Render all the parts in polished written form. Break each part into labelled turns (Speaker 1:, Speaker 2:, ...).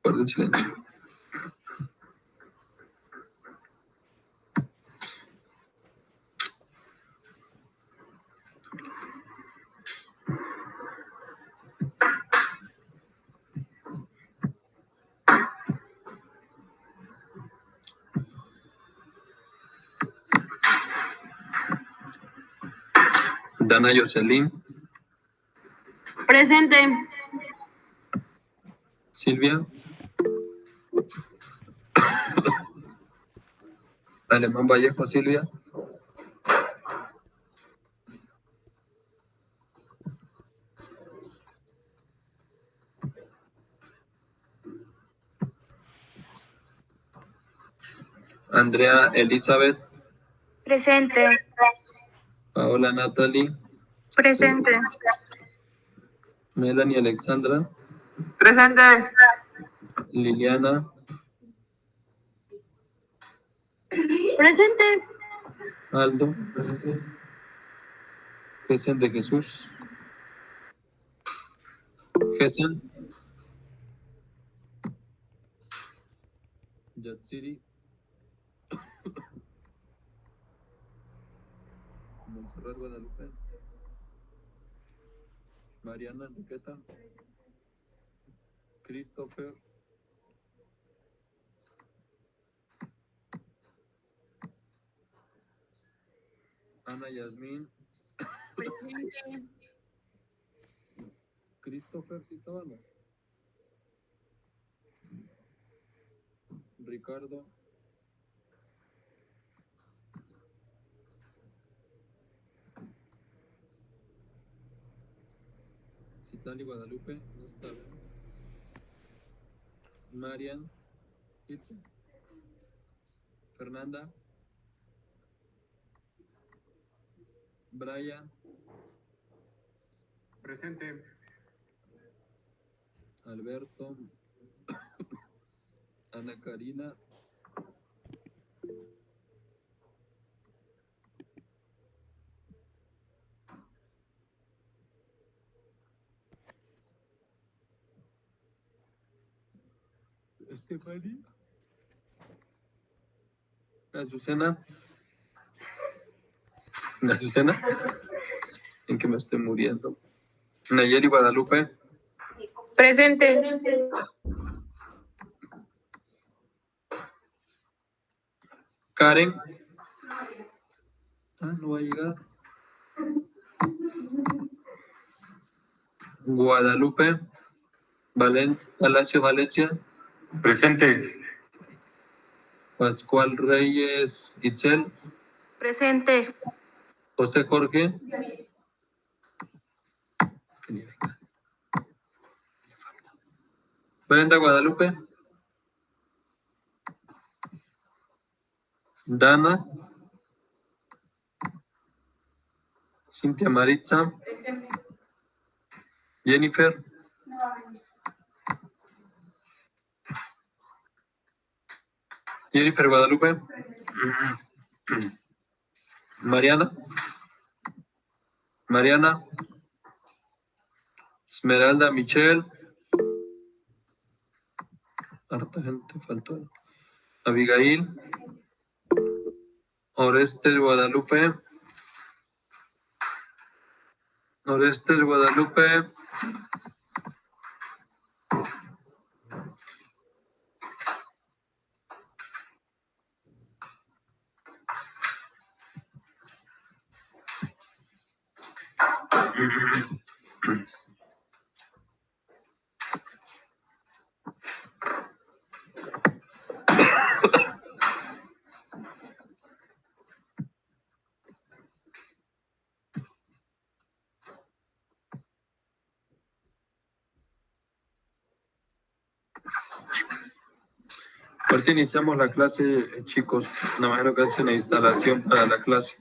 Speaker 1: Guarden silencio. Dana Jocelyn.
Speaker 2: Presente.
Speaker 1: Silvia. Alemán Vallejo, Silvia. Andrea Elizabeth.
Speaker 2: Presente.
Speaker 1: Paola Natalie.
Speaker 2: Presente.
Speaker 1: Melanie Alexandra.
Speaker 3: Presente.
Speaker 1: Liliana.
Speaker 2: Presente.
Speaker 1: Aldo. Gesen de Jesús. Gesen. Yatsiri. Montserrat Guadalupe. Mariana Enriqueta. Christopher. Ana Yasmín.
Speaker 2: Presente.
Speaker 1: Christopher, ¿sí estaba, no? Ricardo. Citlali Guadalupe, no está bien. Marian. Ilse. Fernanda. Brian.
Speaker 3: Presente.
Speaker 1: Alberto. Ana Karina. Estefanía. Azucena. Azucena. En que me estoy muriendo. Nayeli Guadalupe.
Speaker 2: Presente.
Speaker 1: Karen. No va a llegar. Guadalupe. Palacio Valencia.
Speaker 3: Presente.
Speaker 1: Pascual Reyes Itzel.
Speaker 2: Presente.
Speaker 1: José Jorge. Brenda Guadalupe. Dana. Cintia Maritza.
Speaker 2: Presente.
Speaker 1: Jennifer. Jennifer Guadalupe. Mariana. Mariana. Esmeralda Michelle. Harta gente faltó. Abigail. Orestes Guadalupe. Orestes Guadalupe. Ahorita iniciamos la clase, chicos. Nada más que hacen la instalación para la clase.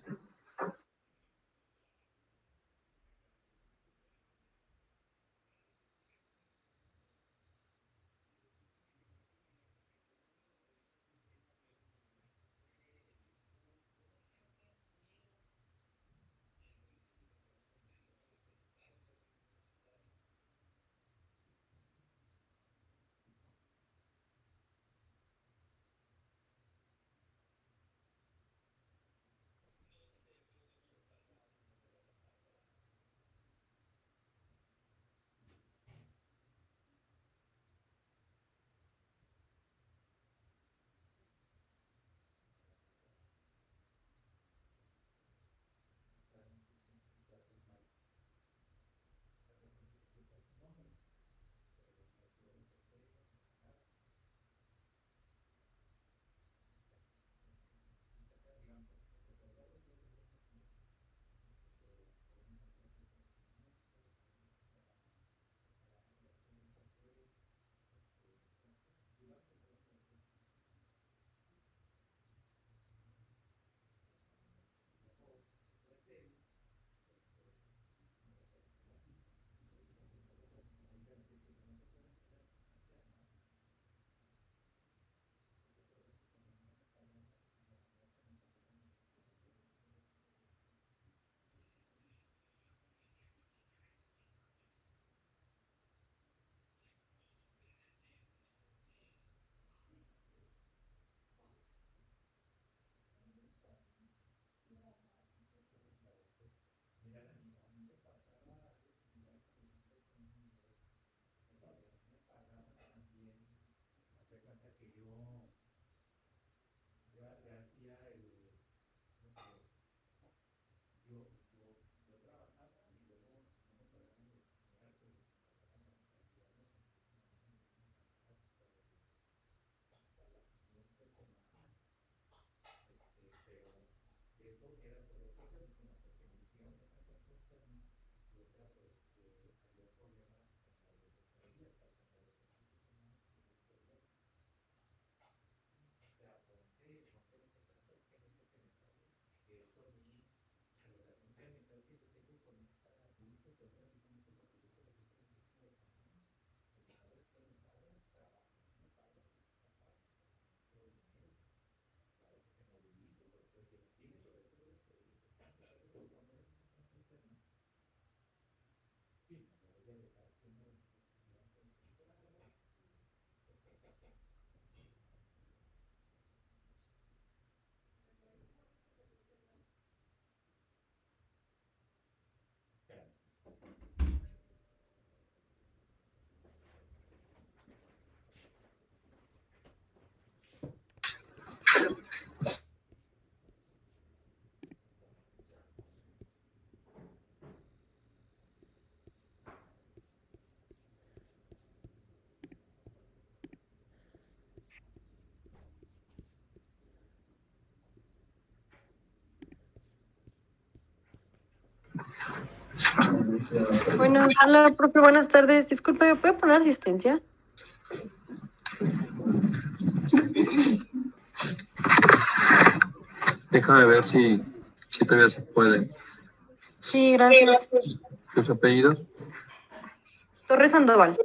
Speaker 4: Bueno, hola, profe, buenas tardes. Disculpe, ¿me puede poner asistencia?
Speaker 1: Déjame ver si todavía se puede.
Speaker 4: Sí, gracias.
Speaker 1: ¿Tus apellidos?
Speaker 4: Torres Sandoval.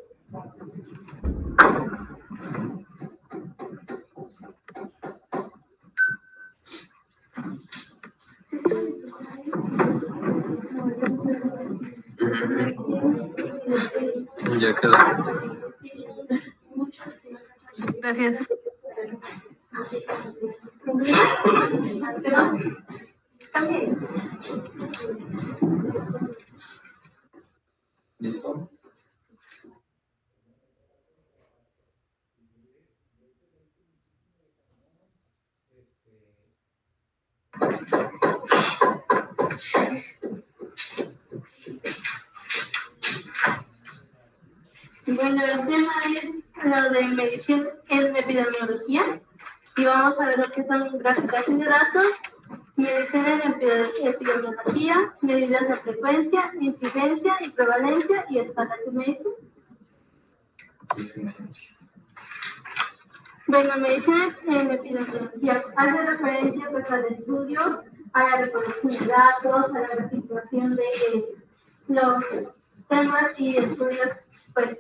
Speaker 1: Ya quedó.
Speaker 4: Gracias.
Speaker 1: ¿Listo?
Speaker 5: Bueno, el tema es lo de medición en epidemiología y vamos a ver lo que son graficación de datos, medición en epidemiología, medidas de frecuencia, incidencia y prevalencia y escalas de medición. Bueno, medición en epidemiología hace referencia pues, al estudio, a la recolección de datos, a la registración de los temas y estudios pues,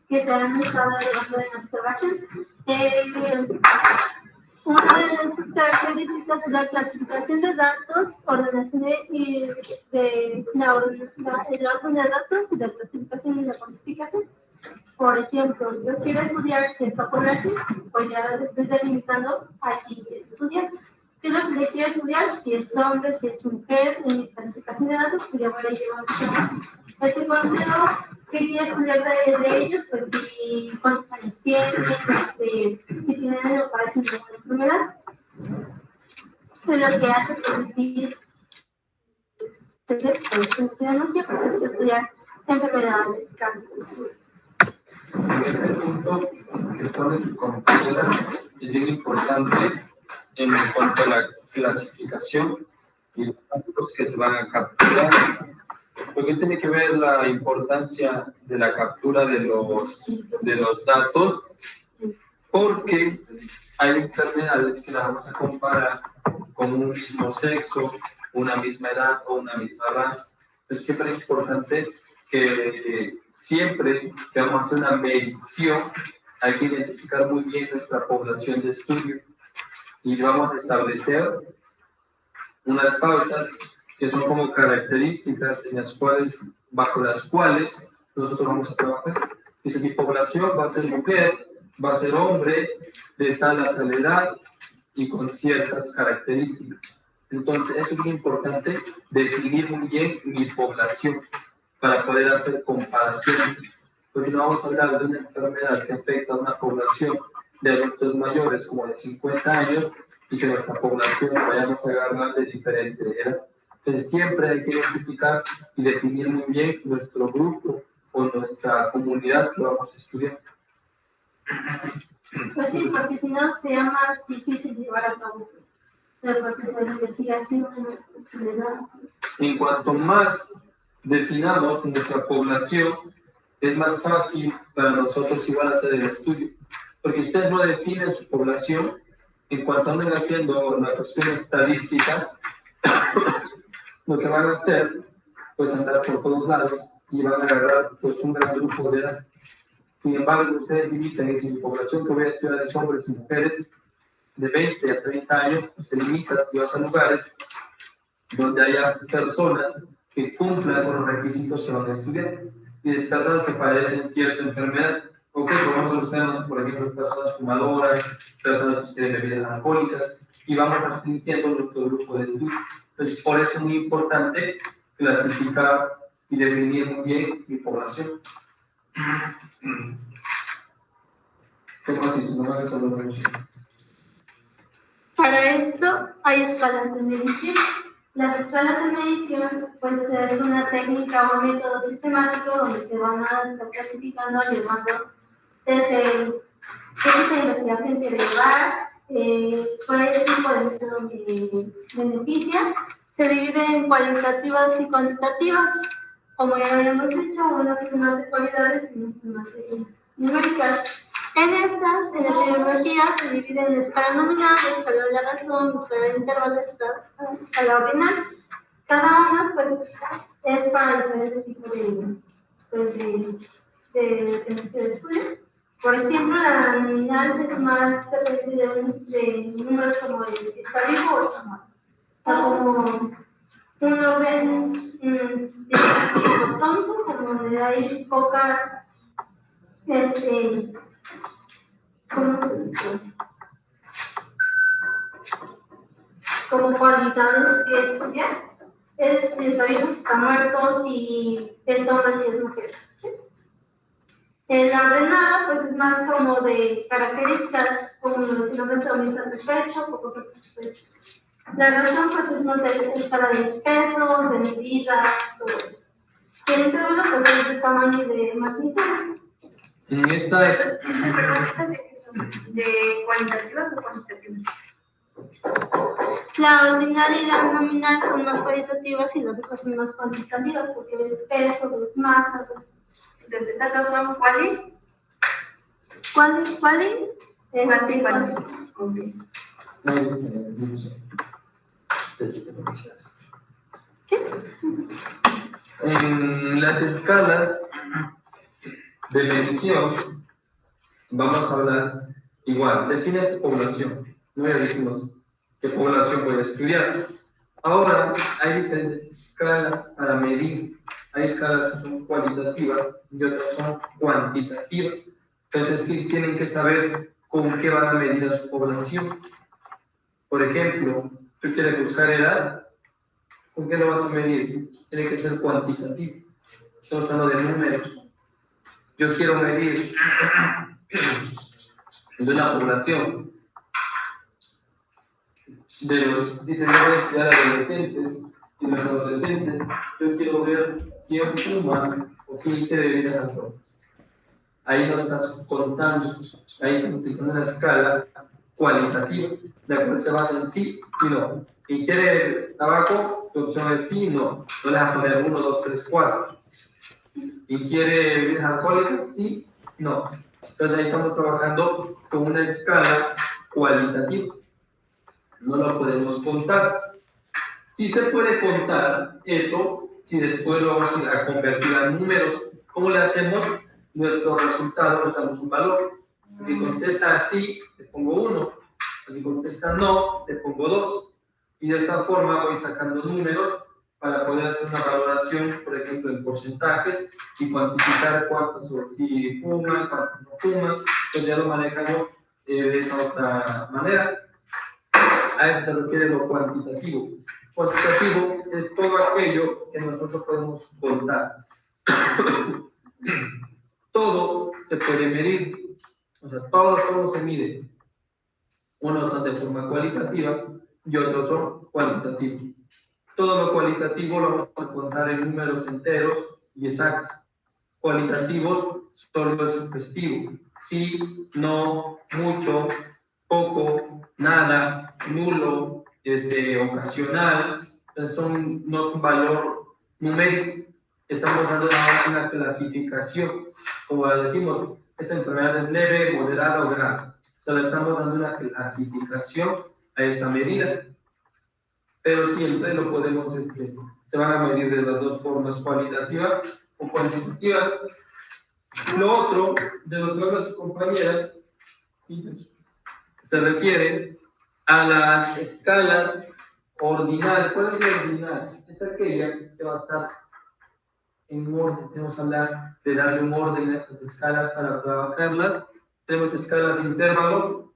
Speaker 5: que se han estado llevando en observación. Una de sus características es la clasificación de datos, ordenación de la orden de datos, y la clasificación y la cuantificación. Por ejemplo, yo quiero estudiar cierta población, pues ya estoy delimitando a quién quiero estudiar. ¿Qué es lo que quiero estudiar? Si es hombre, si es mujer, en mi clasificación de datos, pues ya voy a llevar ese contenido. ¿Qué quiero estudiar de ellos? Pues si cuántos años tienen, si tienen o padecen de alguna enfermedad. Pues lo que hace permitir pues es estudiar enfermedades, cáncer.
Speaker 1: En este punto que pone su compañera es bien importante en cuanto a la clasificación y los datos que se van a capturar. Porque tiene que ver la importancia de la captura de los datos, porque hay enfermedades que las vamos a comparar con un mismo sexo, una misma edad o una misma raza. Entonces siempre es importante que siempre que vamos a hacer una medición hay que identificar muy bien nuestra población de estudio y vamos a establecer unas pautas que son como características bajo las cuales nosotros vamos a trabajar. Dice, mi población va a ser mujer, va a ser hombre, de tal a tal edad y con ciertas características. Entonces, eso es muy importante, definir muy bien mi población para poder hacer comparaciones. Porque no vamos a hablar de una enfermedad que afecta a una población de adultos mayores como de 50 años y que nuestra población vayamos a agarrar de diferente edad. Entonces siempre hay que identificar y definir muy bien nuestro grupo o nuestra comunidad que vamos a estudiar.
Speaker 5: Pues sí, porque si no sería más difícil llevar a cabo. del proceso de investigación de datos.
Speaker 1: En cuanto más definamos nuestra población, es más fácil para nosotros igual hacer el estudio. Porque ustedes no definen su población, en cuanto anden haciendo la cuestión estadística, lo que van a hacer, pues andar por todos lados y van a agarrar pues un gran grupo de edad. Sin embargo, ustedes limitan y si mi población que voy a estudiar es hombres y mujeres de 20 a 30 años, pues te limitas y vas a lugares donde haya personas que cumplan con los requisitos que van a estudiar. Y es personas que padecen cierta enfermedad. Ok, pues vamos a buscar, por ejemplo, personas fumadoras, personas que tienen bebidas alcohólicas, y vamos restringiendo nuestro grupo de estudio. Entonces, por eso es muy importante clasificar y definir muy bien mi población. ¿Cómo así? No me hagas hablar mucho.
Speaker 5: Para esto hay escalas de medición. Las escalas de medición pues es una técnica o método sistemático donde se van a estar clasificando, llevando desde qué tipo de investigación quiere llevar, cuál tipo de método me beneficia. Se divide en cualitativas y cuantitativas. Como ya habíamos dicho, unas son más de cualidades y otras son más de numéricas. En estas, en epidemiología, se divide en escala nominal, escala de la razón, escala de intervalo, escala ordinal. Cada una, pues, es para diferentes tipos de estudios. Por ejemplo, la nominal es más dependiente de números como de si está vivo o está muerto. Está como un orden dicotómico, como donde hay pocas, ¿cómo se dice? Como cualidades que estudiar. Es si está vivo, si está muerto, si es hombre, si es mujer. ¿Sí? La ordenada, pues es más como de características, como si no me son satisfecho, poco satisfecho. La razón, pues es más de escala de pesos, de medidas, todo eso. Y el intervalo, pues es de tamaño y de magnitudes.
Speaker 1: En esta es.
Speaker 2: ¿De cualitativas o cuantitativas?
Speaker 5: La ordinal y la nominal son más cualitativas y las otras son más cuantitativas, porque ves peso, ves masa, ves...
Speaker 2: Entonces, ¿estas dos son cuáles?
Speaker 5: ¿Cuál?
Speaker 2: Cuantificables.
Speaker 1: En las escalas de medición vamos a hablar igual, define tu población. No ya dijimos qué población voy a estudiar. Ahora hay diferentes escalas para medir. Hay escalas que son cualitativas y otras son cuantitativas. Entonces, sí tienen que saber con qué van a medir a su población. Por ejemplo, tú quieres buscar edad, ¿con qué lo vas a medir? Tiene que ser cuantitativo. Estamos hablando de números. Yo quiero medir de una población de los, dicen, voy a estudiar adolescentes y los adolescentes, yo quiero ver quién fuma o quién quiere beber alcohol. Ahí no estás contando, ahí estás utilizando una escala cualitativa, la cual se basa en sí y no. ¿Ingiere tabaco? Tu opción es sí y no. No le vas a poner 1, 2, 3, 4. ¿Ingiere bebidas alcohólicas? Sí, no. Entonces ahí estamos trabajando con una escala cualitativa. No lo podemos contar. Sí se puede contar eso si después lo vamos a convertir a números. ¿Cómo le hacemos? Nuestro resultado, le damos un valor. Si contesta sí, le pongo 1. Si contesta no, le pongo 2. Y de esta forma voy sacando números para poder hacer una valoración, por ejemplo, en porcentajes y cuantificar cuántos sí fuman, cuántos no fuman. Entonces ya lo manejamos de esa otra manera. A eso se refiere lo cuantitativo. Cuantitativo es todo aquello que nosotros podemos contar. Todo se puede medir, o sea, todo se mide. Unos son de forma cualitativa y otros son cuantitativos. Todo lo cualitativo lo vamos a contar en números enteros y exactos. Cualitativos solo es sugestivo. Sí, no, mucho, poco, nada, nulo, ocasional, entonces no es un valor numérico, estamos dando una clasificación, como decimos, esta enfermedad es leve, moderada o grave, solo estamos dando una clasificación a esta medida, pero siempre lo podemos, se van a medir de las dos formas, cualitativa o cuantitativa. Lo otro, de lo que habla su compañera, se refiere a las escalas ordinales. ¿Cuál es la ordinal? Es aquella que va a estar en orden. Tenemos que hablar de darle un orden a estas escalas para trabajarlas. Tenemos escalas de intervalo.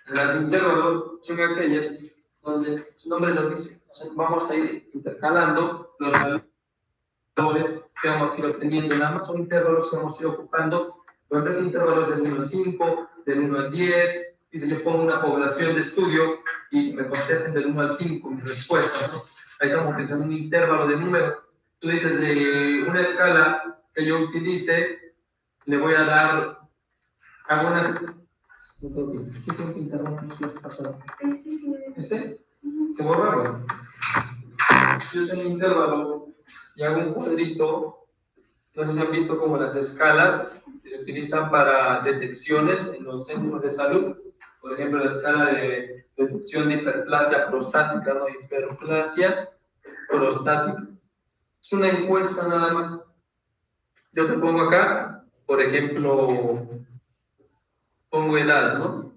Speaker 1: Las de intervalo son aquellas donde su nombre nos dice, vamos a ir intercalando los valores que vamos a ir obteniendo. Nada más son intervalos que vamos a ir ocupando. Por ejemplo, intervalos del 1 al 5, del 1 al 10. Dice, yo pongo una población de estudio y me contesten del 1 al 5 mi respuesta, ¿no? Ahí estamos utilizando un intervalo de número. Tú dices, de una escala que yo utilice, le voy a dar alguna... ¿Qué tengo que interrogar? ¿Qué es pasado? ¿Este? ¿Se borra? Bueno. Yo tengo un intervalo y hago un cuadrito. No sé si han visto como las escalas se utilizan para detecciones en los centros de salud. Por ejemplo, la escala de detección de hiperplasia prostática, ¿no? Hiperplasia prostática. Es una encuesta nada más. Yo te pongo acá, por ejemplo, pongo edad, ¿no?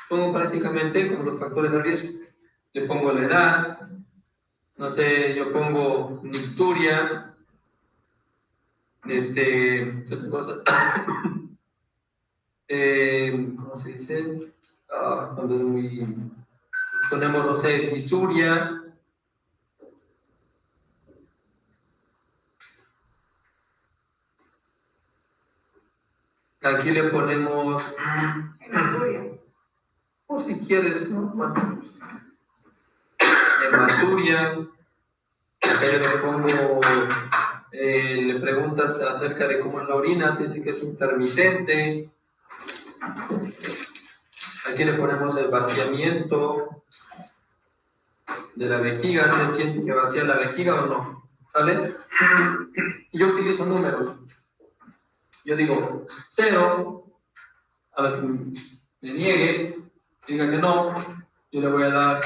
Speaker 1: Pongo prácticamente como los factores de riesgo. Le pongo la edad, no sé, yo pongo nicturia, ¿qué otra cosa? ¿Cómo se dice? Cuando es muy... Ponemos, no sé, disuria. Aquí le ponemos... O si quieres, ¿no? Bueno, hematuria. Acá yo le pongo... le preguntas acerca de cómo es la orina, te dice que es intermitente. Aquí le ponemos el vaciamiento de la vejiga, ¿se siente que vacía la vejiga o no? ¿Sale? Y yo utilizo números. Yo digo 0, a la que me niegue, diga que no, yo le voy a dar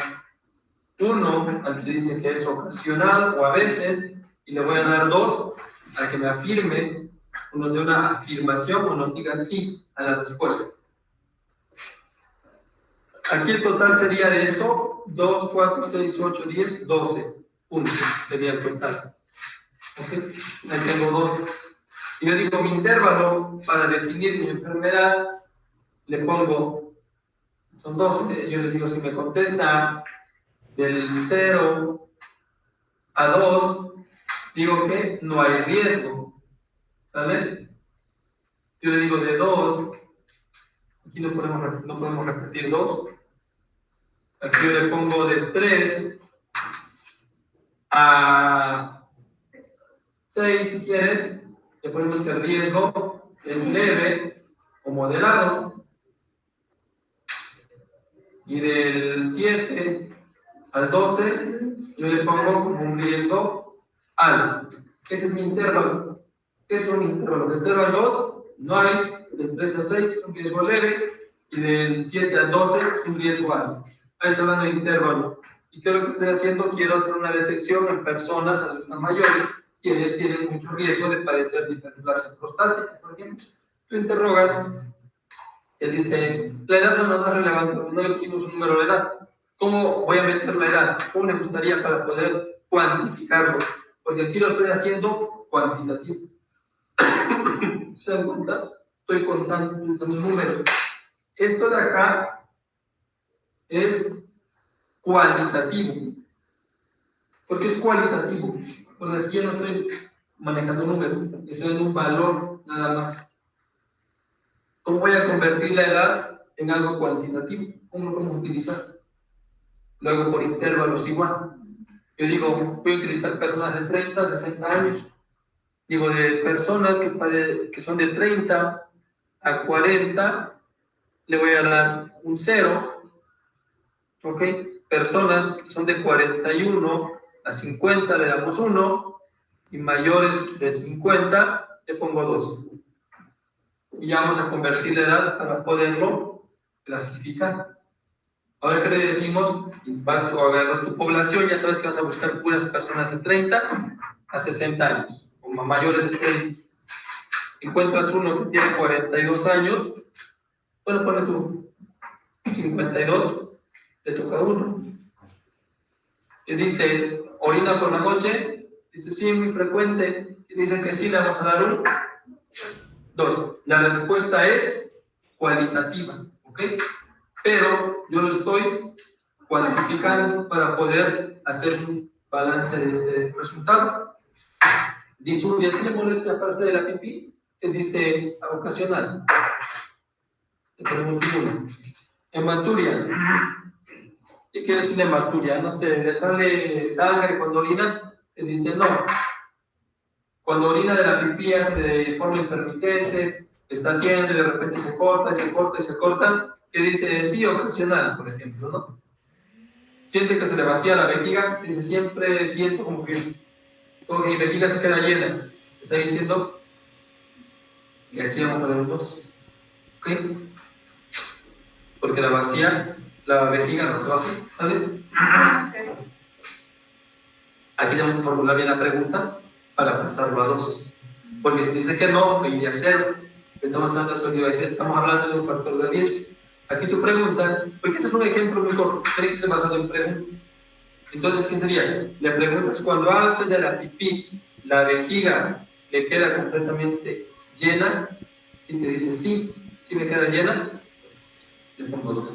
Speaker 1: 1 al que dice que es ocasional o a veces, y le voy a dar 2 al que me afirme, o nos dé una afirmación o nos diga sí a la respuesta. Aquí el total sería de esto 2, 4, 6, 8, 10, 12 puntos sería el total. ¿Ok? Ahí tengo 2. Y yo digo mi intervalo para definir mi enfermedad, le pongo, son 12, yo les digo si me contesta del 0 a 2, digo que no hay riesgo, ¿sale? Yo le digo de 2, aquí no podemos repetir 2, aquí yo le pongo de 3 a 6 si quieres, le ponemos que el riesgo es leve o moderado, y del 7 al 12 yo le pongo como un riesgo alto. Ese es mi intervalo. ¿Qué es un intervalo? Del 0 al 2 no hay, del 3 a 6 es un riesgo leve, y del 7 al 12 es un riesgo alto. Ahí está hablando de intervalo. ¿Y qué es lo que estoy haciendo? Quiero hacer una detección en personas adultas mayores quienes tienen mucho riesgo de padecer de hiperplasia prostática, por ejemplo. Tú interrogas, te dice, la edad no es relevante, porque no le pusimos un número de edad. ¿Cómo voy a meter la edad? ¿Cómo me gustaría para poder cuantificarlo? Porque aquí lo estoy haciendo cuantitativo. ¿Se dan cuenta? Estoy contando, usando números. Esto de acá es cualitativo. ¿Por qué es cualitativo? Porque aquí yo no estoy manejando números, estoy en un valor nada más. ¿Cómo voy a convertir la edad en algo cuantitativo? ¿Cómo lo podemos utilizar? Luego por intervalos igual. Yo digo, voy a utilizar personas de 30, 60 años. Digo, de personas que son de 30 a 40, le voy a dar un 0. ¿Ok? Personas que son de 41 a 50 le damos 1. Y mayores de 50 le pongo 2. Y ya vamos a convertir la edad para poderlo clasificar. Ahora que le decimos, vas a agarrar tu población, ya sabes que vas a buscar puras personas de 30 a 60 años, o mayores de 30. Encuentras uno que tiene 42 años, bueno, pone tú 52, le toca uno. Y dice, orina por la noche, dice, sí, muy frecuente. Y dice que sí, le vamos a dar un 2. La respuesta es cualitativa, ¿ok? Pero yo lo estoy cuantificando para poder hacer un balance de este resultado. Dice un día, ¿tiene molestia aparece de la pipí? Él dice, ocasional. Le ponemos un 1. Hematuria. ¿Qué quiere decir hematuria? No sé, le sale sangre cuando orina. Él dice, no. Cuando orina de la pipí hace de forma intermitente, está haciendo y de repente se corta y se corta y se corta. Que dice, sí, ocasional, por ejemplo, ¿no? Siente que se le vacía la vejiga, dice, siempre siento como que mi vejiga se queda llena. Está diciendo, y aquí vamos a poner un 2. ¿Ok? Porque la vejiga no se vacía, ¿vale? Aquí tenemos que formular bien la pregunta para pasarlo a 2. Porque si dice que no, iría a 0. Estamos hablando de un factor de 10. Aquí tu pregunta, porque ese es un ejemplo muy corto, tiene que ser basado en preguntas. Entonces, ¿qué sería? Le preguntas, cuando hace de la pipí, la vejiga le queda completamente llena. Si te dice sí, sí me queda llena, le pongo 2.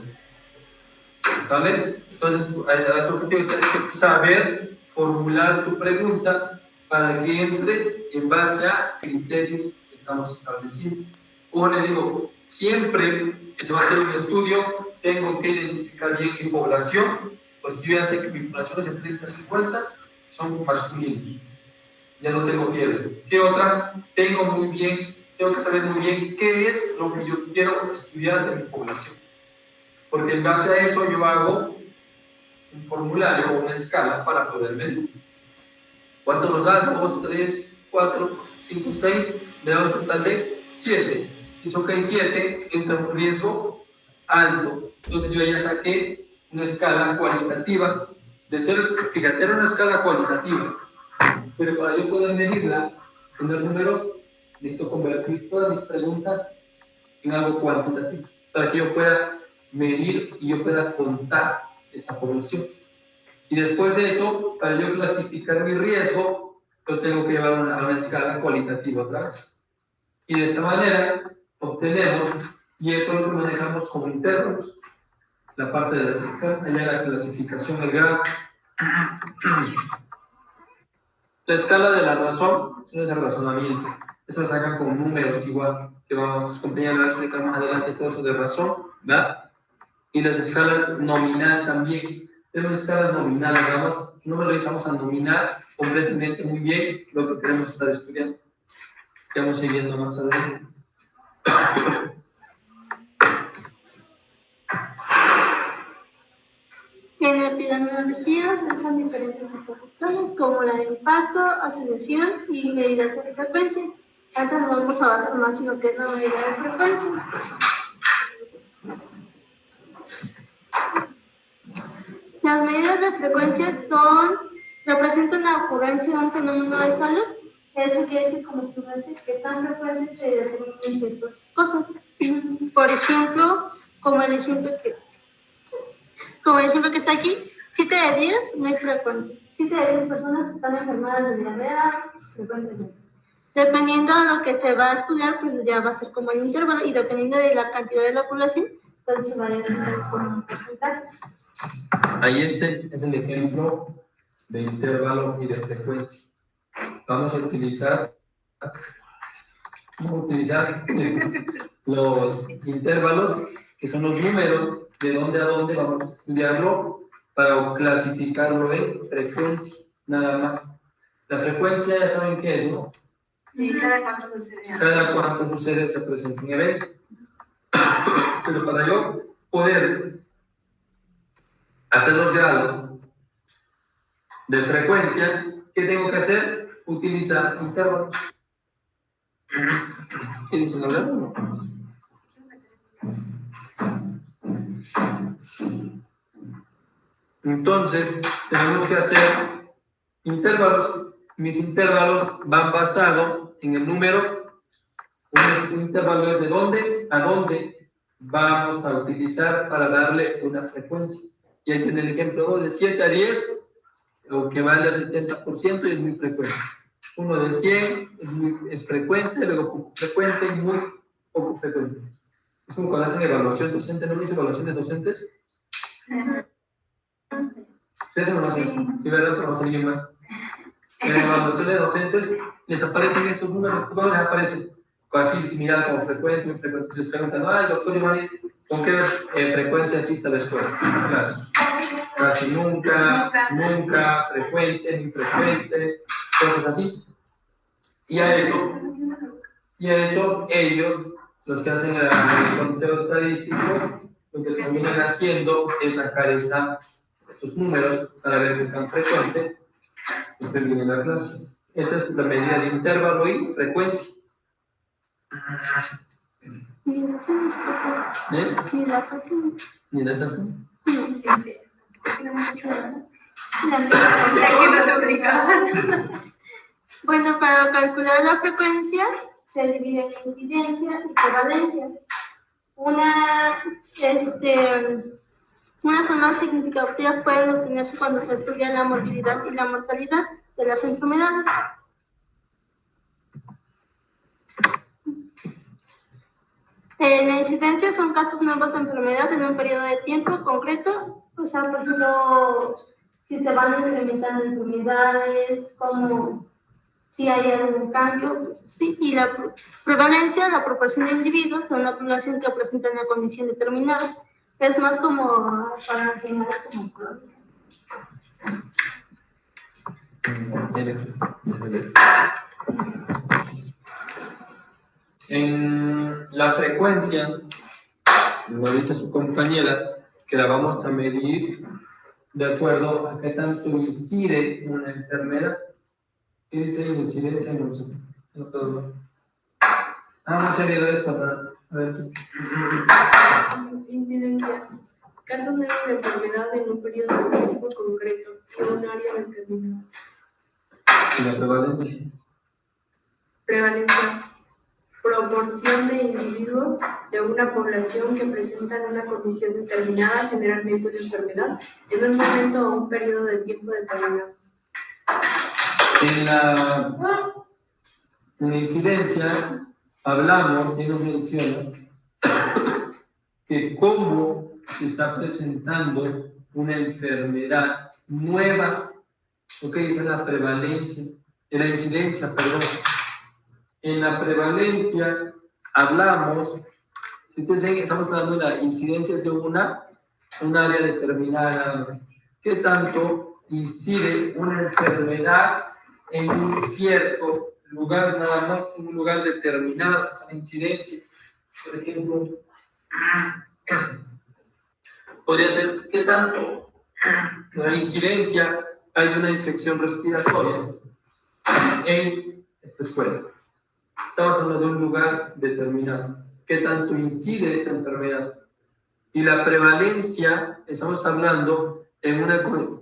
Speaker 1: ¿Vale? Entonces, tu objetivo tienes que saber formular tu pregunta para que entre en base a criterios que estamos estableciendo. Como le digo, siempre que se va a hacer un estudio, tengo que identificar bien mi población, porque yo ya sé que mi población es de 30 a 50, son masculinos. Ya no tengo pierde. ¿Qué otra? Tengo que saber muy bien qué es lo que yo quiero estudiar de mi población. Porque en base a eso yo hago un formulario o una escala para poder medir. ¿Cuánto nos da? 2, 3, 4, 5, 6, me da un total de 7. Hizo que hay 7, entra en un riesgo alto. Entonces yo ya saqué una escala cualitativa. Fíjate, era una escala cualitativa. Pero para yo poder medirla, tener números, necesito convertir todas mis preguntas en algo cuantitativo. Para que yo pueda medir y yo pueda contar esta población. Y después de eso, para yo clasificar mi riesgo, yo tengo que llevar a una escala cualitativa otra vez. Y de esta manera obtenemos, y esto es lo que manejamos como intervalos, la parte de la escala, allá la clasificación, el grado. La escala de la razón es el razonamiento. Eso se saca con números igual, que sus compañeros van a explicar más adelante todo eso de razón, ¿verdad? Y las escalas nominal también. Tenemos escalas nominales, digamos, no me lo vamos a nominar completamente muy bien lo que queremos estar estudiando. Que vamos a ir viendo más adelante.
Speaker 5: En epidemiología se usan diferentes tipos de escalas, como la de impacto, asociación y medidas de frecuencia. Antes nos vamos a basar más en lo que es la medida de frecuencia. Las medidas de frecuencia representan la ocurrencia de un fenómeno de salud. Eso quiere decir como estudiarse qué tan frecuente se determinan ciertas cosas. Por ejemplo, como el ejemplo que está aquí, 7 de 10 muy frecuente. 7 de 10 personas están enfermadas de diarrea frecuentemente. Dependiendo de lo que se va a estudiar, pues ya va a ser como el intervalo, y dependiendo de la cantidad de la población, pues se va a determinar por un porcentaje.
Speaker 1: Ahí este es el ejemplo de intervalo y de frecuencia. Vamos a utilizar los intervalos, que son los números de dónde a dónde vamos a estudiarlo para clasificarlo en frecuencia, nada más. La frecuencia ya saben qué es, ¿no?
Speaker 2: Sí, cada cuánto sucede.
Speaker 1: Cada cuánto sucede se presenta un evento. Pero para yo poder hacer los grados de frecuencia, ¿qué tengo que hacer? Utilizar intervalos. ¿Qué dicen ahora? Entonces, tenemos que hacer intervalos. Mis intervalos van basados en el número. Un intervalo es de dónde a dónde vamos a utilizar para darle una frecuencia. Y aquí en el ejemplo de 7 a 10, o que vale al 70%, es muy frecuente. Uno de 100 es frecuente, luego poco frecuente y muy poco frecuente. Es como cuando hacen evaluación docente, ¿no? ¿Hizo evaluación de docentes? Ustedes no lo hacen. Sí, ¿verdad? Pero no sé bien mal. En la evaluación de docentes les aparecen estos números, ¿cómo les aparecen? Así similar como frecuente, muy frecuente. Se preguntan, doctor Iván, ¿con qué frecuencia asiste a la escuela? Casi nunca, nunca, frecuente, muy frecuente, cosas así. Y a eso ellos, los que hacen el conteo estadístico, lo que terminan haciendo es sacar estos números para ver qué tan frecuente y terminan la clase. Esa es la medida de intervalo y frecuencia.
Speaker 5: Ni las hacemos, por favor. Ni las hacemos.
Speaker 1: ¿Ni las hacen?
Speaker 2: Sí, sí. Tiene mucho, ¿verdad?
Speaker 5: La
Speaker 2: Aquí no se obligaban.
Speaker 5: Bueno, para calcular la frecuencia se divide en incidencia y prevalencia. Unas sumas significativas pueden obtenerse cuando se estudia la morbilidad y la mortalidad de las enfermedades. La incidencia son casos nuevos de enfermedad en un periodo de tiempo concreto. O sea, por ejemplo, si se van incrementando enfermedades, como si hay algún cambio, pues sí. Y la prevalencia, la proporción de individuos de una población que presenta una condición determinada. Es más como para enfermedades como crónicas.
Speaker 1: En la frecuencia, como dice su compañera, que la vamos a medir de acuerdo a qué tanto incide una enfermedad. ¿Qué dice incidencia? No sé. No puedo ver. No sé, debes pasar. A ver tú.
Speaker 2: Incidencia. Casos nuevos de enfermedad en un periodo de tiempo concreto y un área determinada.
Speaker 1: ¿Y la prevalencia?
Speaker 2: Prevalencia. Proporción de individuos de una población que presentan una condición determinada, generalmente una enfermedad, en un momento o un periodo de tiempo determinado.
Speaker 1: En la incidencia hablamos y nos menciona que cómo se está presentando una enfermedad nueva, esa es la prevalencia, en la incidencia, perdón. En la prevalencia hablamos, si ustedes ven, estamos hablando de la incidencia de un área determinada. ¿Qué tanto incide una enfermedad en un cierto lugar, nada más en un lugar determinado? Esa incidencia, por ejemplo, podría ser qué tanto la incidencia hay de una infección respiratoria en esta escuela. Estamos hablando de un lugar determinado. ¿Qué tanto incide esta enfermedad? Y la prevalencia, estamos hablando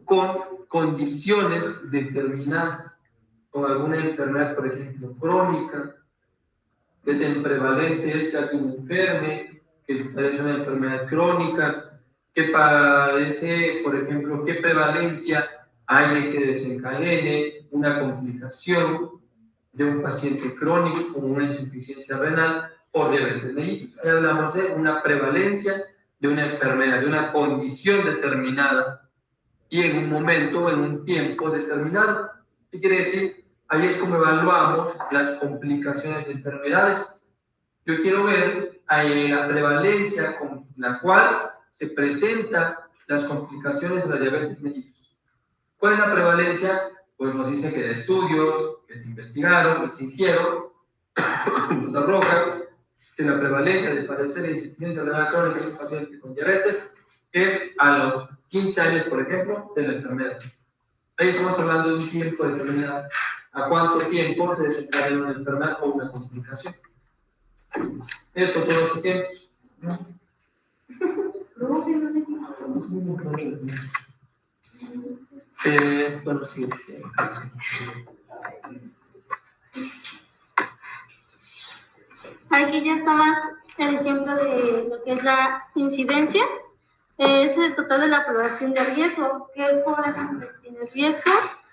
Speaker 1: con condiciones determinadas, con alguna enfermedad, por ejemplo, crónica. ¿Qué tan prevalente es que alguien enferme, que padece una enfermedad crónica? ¿Qué padece, por ejemplo, qué prevalencia hay de que desencadene una complicación de un paciente crónico como una insuficiencia renal o diabetes mellitus? Ahí hablamos de una prevalencia de una enfermedad, de una condición determinada y en un momento, en un tiempo determinado. ¿Qué quiere decir? Ahí es como evaluamos las complicaciones de enfermedades. Yo quiero ver la prevalencia con la cual se presentan las complicaciones de la diabetes mellitus. ¿Cuál es la prevalencia? Pues nos dice que de estudios que se investigaron, que se hicieron, nos arrojan que la prevalencia de padecer de insuficiencia renal crónica en un paciente con diabetes es a los 15 años, por ejemplo, de la enfermedad. Ahí estamos hablando de un tiempo determinado. ¿A cuánto tiempo se desencadena una enfermedad o una complicación? Estos son los ejemplos. Bueno, sí.
Speaker 5: Aquí ya está más el ejemplo de lo que es la incidencia. Es el total de la población de riesgo. ¿Qué población tiene riesgo?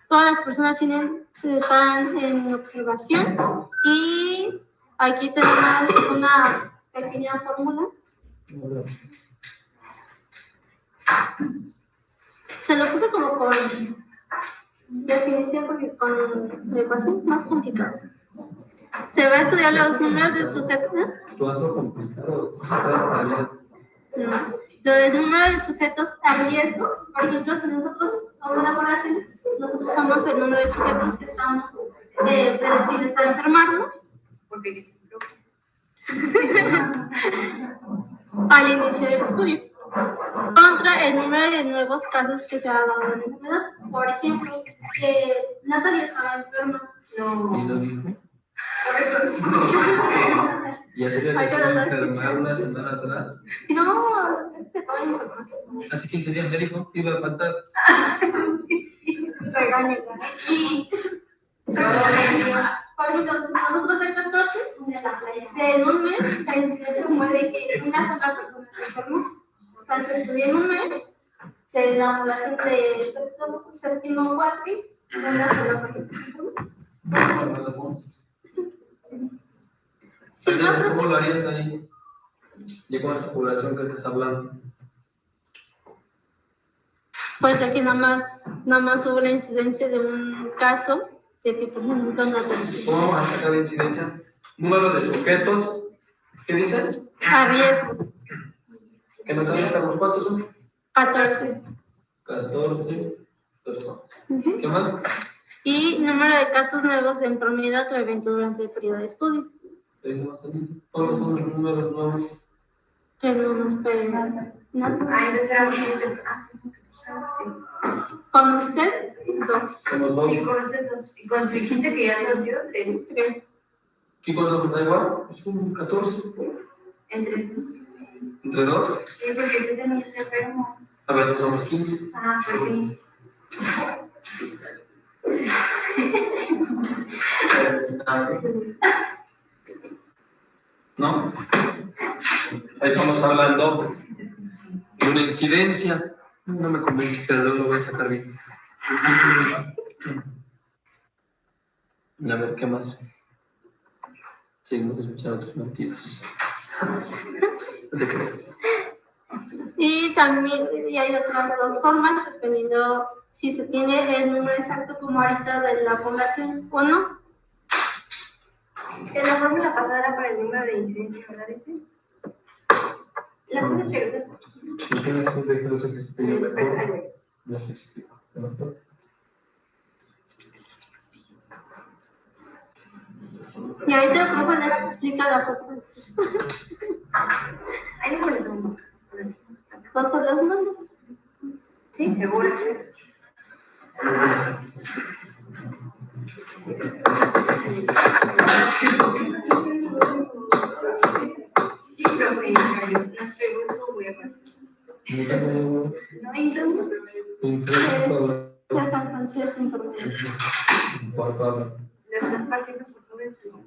Speaker 5: Todas las personas están en observación. Y aquí tenemos una pequeña fórmula. Se lo puse como por definición porque con el paciente es más complicado. Se va a estudiar los números de sujetos.
Speaker 1: ¿Cuánto complicado?
Speaker 5: No. Lo del número de sujetos a riesgo, por ejemplo, si nosotros a una población, nosotros somos el número de sujetos que estamos predecibles a enfermarnos.
Speaker 2: Porque
Speaker 5: Al inicio del estudio. Contra el número de nuevos casos que se ha dado de la enfermedad. Por ejemplo, Natalia estaba enferma.
Speaker 1: ¿Y lo dijo? ¿Ya se le
Speaker 5: Ay,
Speaker 1: decidió
Speaker 5: pero no
Speaker 1: enfermar una semana atrás?
Speaker 5: No, es que estaba enferma.
Speaker 1: Hace 15 días me dijo que iba a faltar.
Speaker 5: Regaño. Sí. Por ejemplo, nosotros el 14, en un mes, la incidencia muere que una sola persona se enfermó. Entonces, estudié en un mes, de la población de séptimo cuatri, una sola persona se enfermó. Sí, no,
Speaker 1: ¿Cómo lo harías ahí? ¿Y con esa población que estás hablando?
Speaker 5: pues aquí nada más hubo la incidencia de un caso de que, por ejemplo, una
Speaker 1: ¿Cómo vamos a sacar la incidencia? Número de sujetos, ¿qué dicen?
Speaker 5: a riesgo,
Speaker 1: Que nos afectamos, ¿cuántos son?
Speaker 5: 14.
Speaker 1: 14 personas.
Speaker 5: Uh-huh.
Speaker 1: ¿Qué más?
Speaker 5: Y número de casos nuevos de enfermedad o evento durante el periodo de estudio.
Speaker 1: ¿Cuáles son los números nuevos?
Speaker 5: Que no nos puede
Speaker 2: entonces era
Speaker 5: con usted, 2.
Speaker 1: Somos dos.
Speaker 2: Sí, con ustedes dos. Y con su hijita que ya ha sido 3.
Speaker 5: 3.
Speaker 1: ¿Qué cosa nos da igual? Es un 14.
Speaker 2: Entre dos.
Speaker 1: ¿Entre dos?
Speaker 2: Sí, porque tú también estás enfermo.
Speaker 1: A ver, no somos 15.
Speaker 2: Ah, pues sí.
Speaker 1: ¿No? Ahí estamos hablando de una incidencia. No me convence, pero luego lo voy a sacar bien. A ver, ¿qué más? Seguimos escuchando tus mentiras. ¿No te crees?
Speaker 5: Y también y hay otras dos formas, dependiendo si se tiene el número exacto como ahorita de la población o no.
Speaker 2: En la fórmula pasada era para el número de incidencia, ¿verdad? ¿La puedes regresar?
Speaker 1: ¿No tienes un recurso que esté mejor? Ya se explica.
Speaker 5: Y ahorita el profe les explica las otras.
Speaker 2: Ahí le pones un.
Speaker 5: ¿Vas a las manos?
Speaker 2: Sí, seguro. Sí, profe, nos pegó su hueva. No, entonces.
Speaker 5: El cansancio es importante.
Speaker 1: Por
Speaker 2: Lo estás partiendo por todo eso.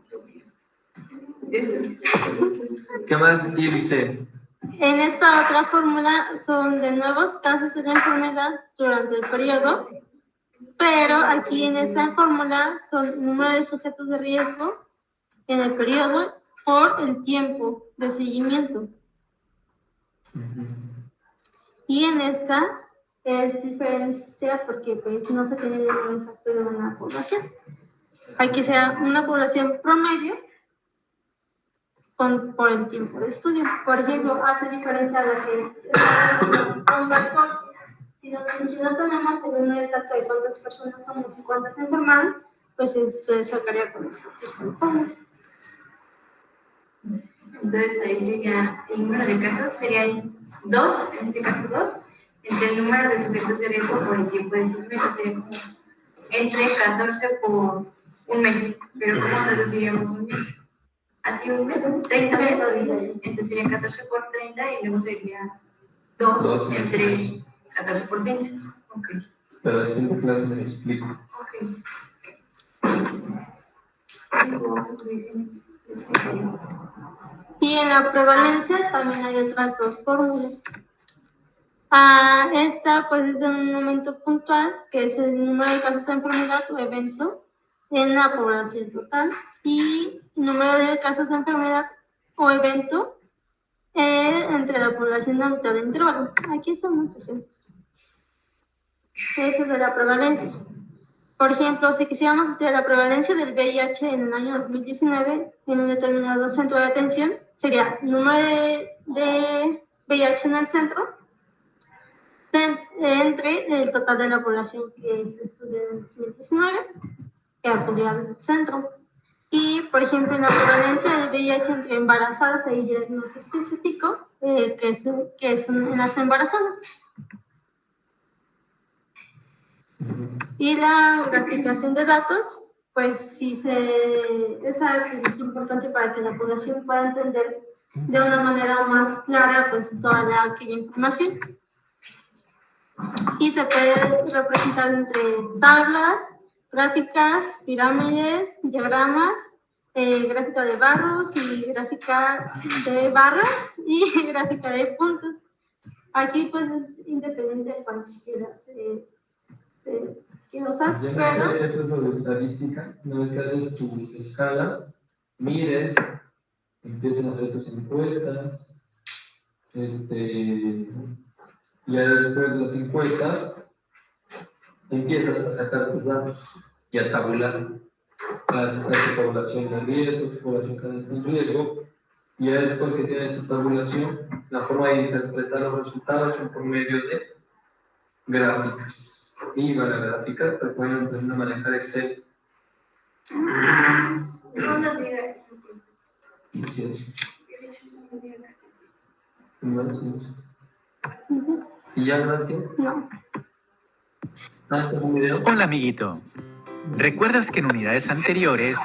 Speaker 1: ¿Qué más dice?
Speaker 5: En esta otra fórmula son de nuevos casos de la enfermedad durante el periodo, pero aquí en esta fórmula son número de sujetos de riesgo en el periodo por el tiempo de seguimiento. Y en esta es diferente porque pues, no se tiene el número exacto de una población. Hay que ser una población promedio por el tiempo de estudio. Por ejemplo, hace diferencia de que son datos. Si no tenemos el número exacto de cuántas personas somos y cuántas se enfermaron, pues se sacaría con este tipo de fórmula.
Speaker 2: Entonces ahí sería el número de casos, serían 2, en este caso 2, entre el número de sujetos de riesgo por el tiempo de seguimiento, sería como entre 14 por un mes. Pero ¿cómo reduciríamos un mes? Así un mes, 30 días, entonces sería 14 por 30 y luego sería 2 entre 14 por 30. Ok.
Speaker 1: Pero es que en clase les explico.
Speaker 2: Ok.
Speaker 5: Y en la prevalencia también hay otras dos fórmulas. Esta pues es de un momento puntual, que es el número de casos de enfermedad o evento en la población total, y número de casos de enfermedad o evento entre la población de mitad de intervalo. Aquí están los ejemplos. Eso es de la prevalencia. Por ejemplo, si quisiéramos estudiar la prevalencia del VIH en el año 2019 en un determinado centro de atención, sería número de VIH en el centro entre el total de la población que se estudió en el 2019 que acudió al centro. Y, por ejemplo, en la prevalencia del VIH entre embarazadas, ahí ya es más específico, que son en las embarazadas. Y la graficación de datos, pues sí esa es importante para que la población pueda entender de una manera más clara pues toda aquella información. Y se puede representar entre tablas, gráficas, pirámides, diagramas, gráfica de barros y gráfica de barras y gráfica de puntos. Aquí pues es independiente de cualquiera que usar, pero...
Speaker 1: Eso es lo de estadística. Una vez que haces tus escalas, mides, empiezas a hacer tus encuestas, ya después de las encuestas, empiezas a sacar tus datos y a tabular, a sacar tu población de riesgo, tu población que no está en riesgo, y ya después que tienes tu tabulación, la forma de interpretar los resultados son por medio de gráficas. Y para gráficas, recuerden aprender a manejar Excel.
Speaker 2: No nos diga eso.
Speaker 1: Sí, sí. ¿Y ya, gracias?
Speaker 5: No.
Speaker 1: ¿Un video?
Speaker 6: Hola, amiguito. ¿Recuerdas que en unidades anteriores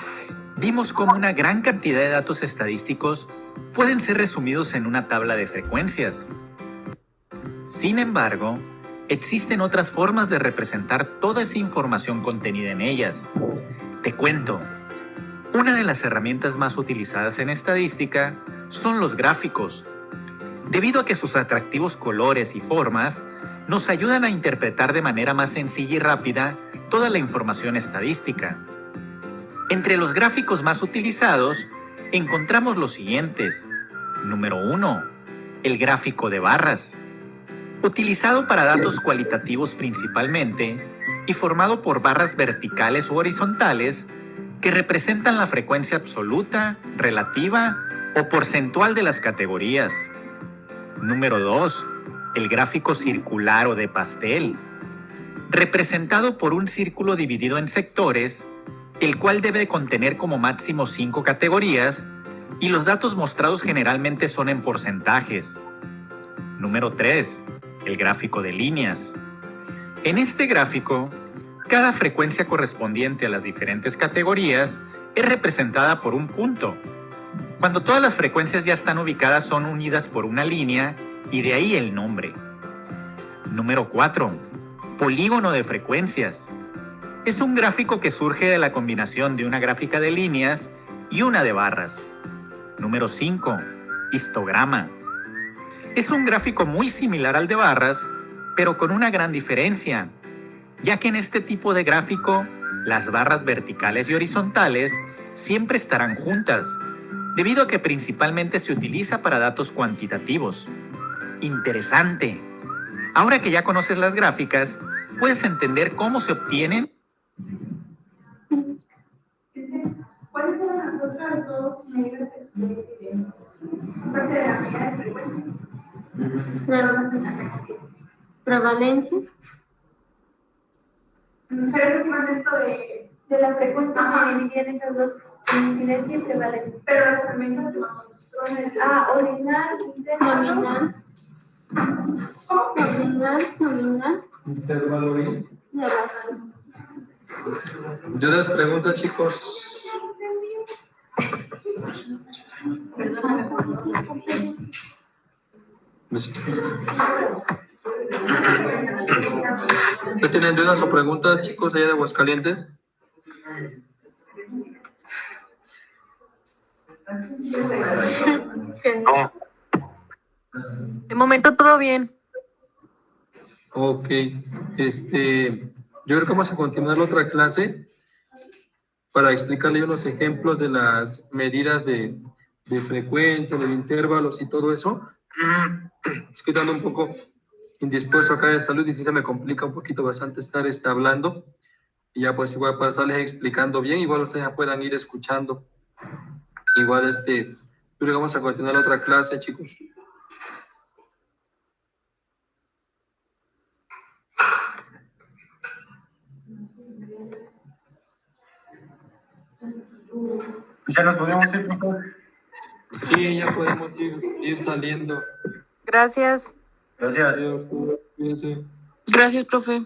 Speaker 6: vimos cómo una gran cantidad de datos estadísticos pueden ser resumidos en una tabla de frecuencias? Sin embargo, existen otras formas de representar toda esa información contenida en ellas. Te cuento. Una de las herramientas más utilizadas en estadística son los gráficos, debido a que sus atractivos colores y formas nos ayudan a interpretar de manera más sencilla y rápida toda la información estadística. Entre los gráficos más utilizados encontramos los siguientes. Número 1. El gráfico de barras. Utilizado para datos cualitativos principalmente y formado por barras verticales u horizontales que representan la frecuencia absoluta, relativa o porcentual de las categorías. Número 2. El gráfico circular o de pastel. Representado por un círculo dividido en sectores, el cual debe contener como máximo 5 categorías y los datos mostrados generalmente son en porcentajes. Número 3. El gráfico de líneas. En este gráfico, cada frecuencia correspondiente a las diferentes categorías es representada por un punto. Cuando todas las frecuencias ya están ubicadas, son unidas por una línea y de ahí el nombre. Número 4. Polígono de frecuencias. Es un gráfico que surge de la combinación de una gráfica de líneas y una de barras. Número 5. Histograma. Es un gráfico muy similar al de barras, pero con una gran diferencia, ya que en este tipo de gráfico, las barras verticales y horizontales siempre estarán juntas, debido a que principalmente se utiliza para datos cuantitativos. Interesante. Ahora que ya conoces las gráficas, puedes entender cómo se obtienen.
Speaker 5: ¿Cuáles eran las otras dos medidas parte de la medida de frecuencia? Prevalencia. Pero es un momento de la frecuencia que dividían esas dos
Speaker 2: Incidencia y prevalencia. Pero las herramientas que son el ordinal,
Speaker 5: Nominal. Nominal.
Speaker 1: Intervalo y
Speaker 5: Y evasión.
Speaker 1: ¿dudas, preguntas, chicos? ¿No tienen dudas o preguntas, chicos, allá de Aguascalientes?
Speaker 3: No.
Speaker 4: De momento todo bien.
Speaker 1: Ok, yo creo que vamos a continuar la otra clase para explicarle unos ejemplos de las medidas de frecuencia, de intervalos y todo eso. Estoy dando un poco indispuesto acá de salud y sí se me complica un poquito bastante estar hablando. Y ya pues igual para estarles explicando bien, igual ustedes ya puedan ir escuchando. Igual creo que vamos a continuar la otra clase, chicos.
Speaker 3: Ya nos podemos ir, profe.
Speaker 1: Sí, ya podemos ir saliendo.
Speaker 4: Gracias.
Speaker 3: Gracias.
Speaker 1: Adiós, cuídense.
Speaker 7: Gracias, profe.